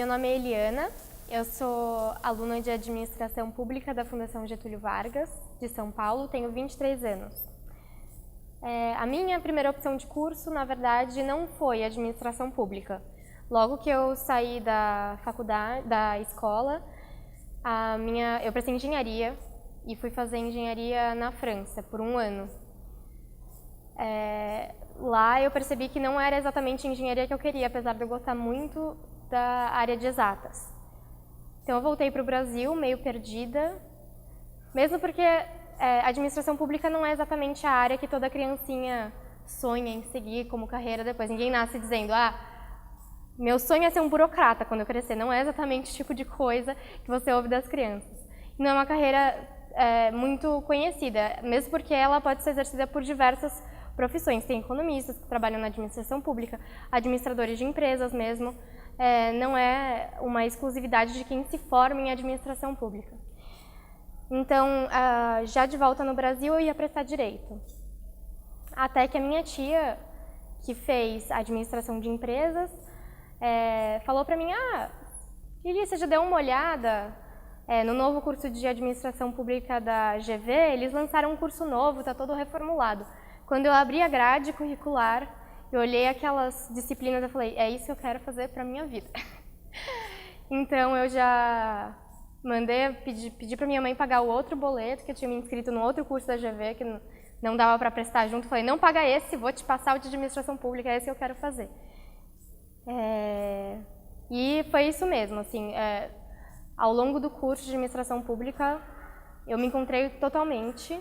nome é Eliana, eu sou aluna de Administração Pública da Fundação Getúlio Vargas, de São Paulo, tenho 23 anos. A minha primeira opção de curso, na verdade, não foi Administração Pública. Logo que eu saí da faculdade, da escola, eu prestei Engenharia e fui fazer Engenharia na França por 1 ano. Lá eu percebi que não era exatamente a engenharia que eu queria, apesar de eu gostar muito da área de exatas. Então eu voltei para o Brasil, meio perdida, mesmo porque administração pública não é exatamente a área que toda criancinha sonha em seguir como carreira depois. Ninguém nasce dizendo, meu sonho é ser um burocrata quando eu crescer. Não é exatamente o tipo de coisa que você ouve das crianças. Não é uma carreira muito conhecida, mesmo porque ela pode ser exercida por diversas profissões. Tem economistas que trabalham na administração pública, administradores de empresas mesmo. Não é uma exclusividade de quem se forma em administração pública. Então, já de volta no Brasil, eu ia prestar Direito. Até que a minha tia, que fez administração de empresas, falou para mim, Lili, você já deu uma olhada no novo curso de administração pública da GV? Eles lançaram um curso novo, está todo reformulado. Quando eu abri a grade curricular, eu olhei aquelas disciplinas e falei, é isso que eu quero fazer para a minha vida. Então eu já pedi para minha mãe pagar o outro boleto, que eu tinha me inscrito no outro curso da GV, que não dava para prestar junto. Falei, não paga esse, vou te passar o de administração pública, é esse que eu quero fazer. E foi isso mesmo, assim, ao longo do curso de administração pública, eu me encontrei totalmente,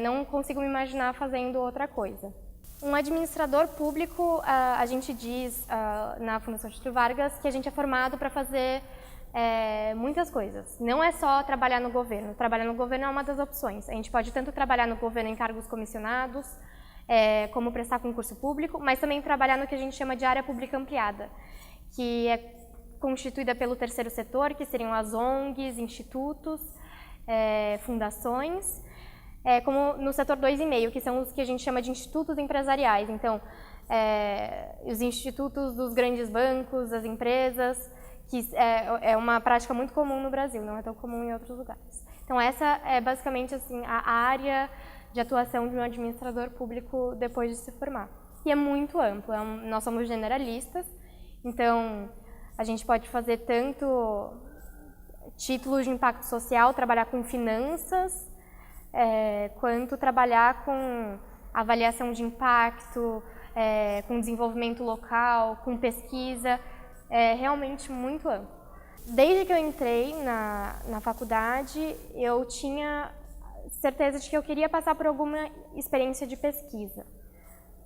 não consigo me imaginar fazendo outra coisa. Um administrador público, a gente diz na Fundação Getúlio Vargas que a gente é formado para fazer muitas coisas. Não é só trabalhar no governo. Trabalhar no governo é uma das opções. A gente pode tanto trabalhar no governo em cargos comissionados, como prestar concurso público, mas também trabalhar no que a gente chama de área pública ampliada, que é constituída pelo terceiro setor, que seriam as ONGs, institutos, fundações, como no setor 2,5, que são os que a gente chama de institutos empresariais. Então, os institutos dos grandes bancos, as empresas, que é uma prática muito comum no Brasil, não é tão comum em outros lugares. Então, essa é basicamente assim, a área de atuação de um administrador público depois de se formar. E é muito amplo, nós somos generalistas, então a gente pode fazer tanto títulos de impacto social, trabalhar com finanças, quanto trabalhar com avaliação de impacto, com desenvolvimento local, com pesquisa, realmente muito amplo. Desde que eu entrei na faculdade, eu tinha certeza de que eu queria passar por alguma experiência de pesquisa.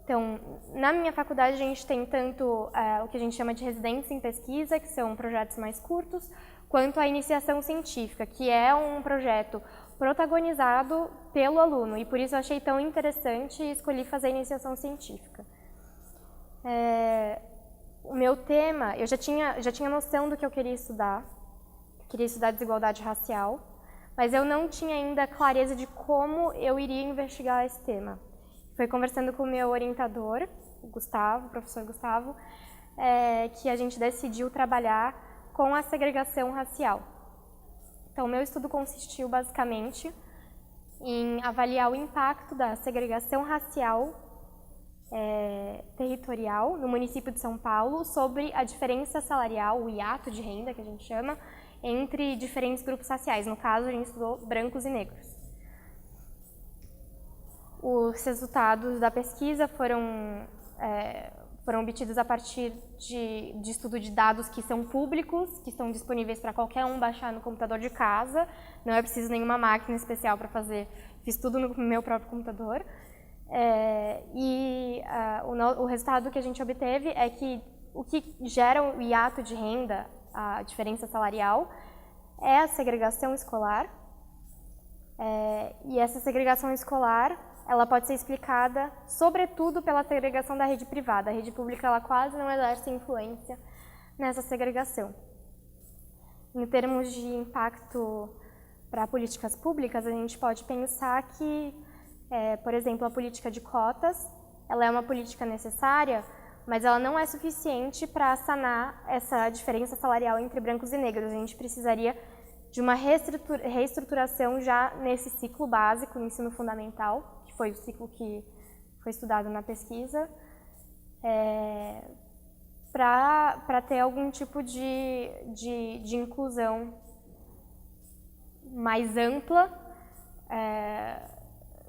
Então, na minha faculdade a gente tem tanto o que a gente chama de residência em pesquisa, que são projetos mais curtos, quanto a iniciação científica, que é um projeto protagonizado pelo aluno, e por isso eu achei tão interessante e escolhi fazer a iniciação científica. O meu tema, eu já tinha noção do que eu queria estudar desigualdade racial, mas eu não tinha ainda clareza de como eu iria investigar esse tema. Foi conversando com o meu orientador, o professor Gustavo, que a gente decidiu trabalhar com a segregação racial. Então, o meu estudo consistiu basicamente em avaliar o impacto da segregação racial territorial no município de São Paulo sobre a diferença salarial, o hiato de renda, que a gente chama, entre diferentes grupos raciais. No caso, a gente estudou brancos e negros. Os resultados da pesquisa foram obtidos a partir de estudo de dados que são públicos, que estão disponíveis para qualquer um baixar no computador de casa. Não é preciso nenhuma máquina especial para fazer. Fiz tudo no meu próprio computador. O resultado que a gente obteve é que o que gera o hiato de renda, a diferença salarial, é a segregação escolar. E essa segregação escolar, ela pode ser explicada, sobretudo, pela segregação da rede privada. A rede pública, ela quase não exerce influência nessa segregação. Em termos de impacto para políticas públicas, a gente pode pensar que, por exemplo, a política de cotas, ela é uma política necessária mas ela não é suficiente para sanar essa diferença salarial entre brancos e negros. A gente precisaria de uma reestruturação já nesse ciclo básico, no ensino fundamental, que foi o ciclo que foi estudado na pesquisa, para ter algum tipo de inclusão mais ampla,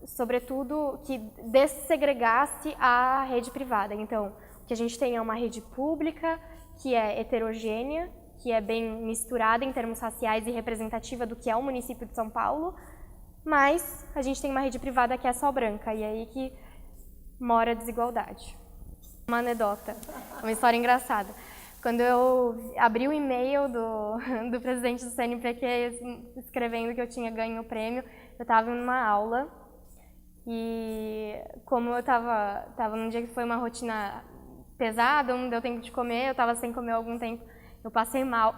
sobretudo que dessegregasse a rede privada. Então, o que a gente tem é uma rede pública que é heterogênea, que é bem misturada em termos raciais e representativa do que é o município de São Paulo, mas a gente tem uma rede privada que é só branca, e é aí que mora a desigualdade. Uma anedota, uma história engraçada. Quando eu abri o e-mail do presidente do CNPq escrevendo que eu tinha ganho o prêmio, eu estava numa aula e como eu estava num dia que foi uma rotina pesada, não deu tempo de comer, eu estava sem comer há algum tempo, eu passei mal.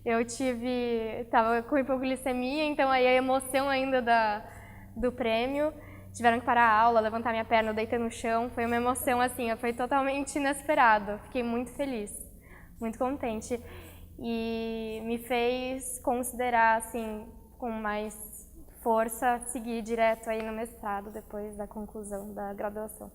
Estava com hipoglicemia, então aí a emoção ainda do prêmio, tiveram que parar a aula, levantar minha perna, eu deitei no chão, foi uma emoção assim, foi totalmente inesperado, fiquei muito feliz, muito contente e me fez considerar assim, com mais força, seguir direto aí no mestrado depois da conclusão da graduação.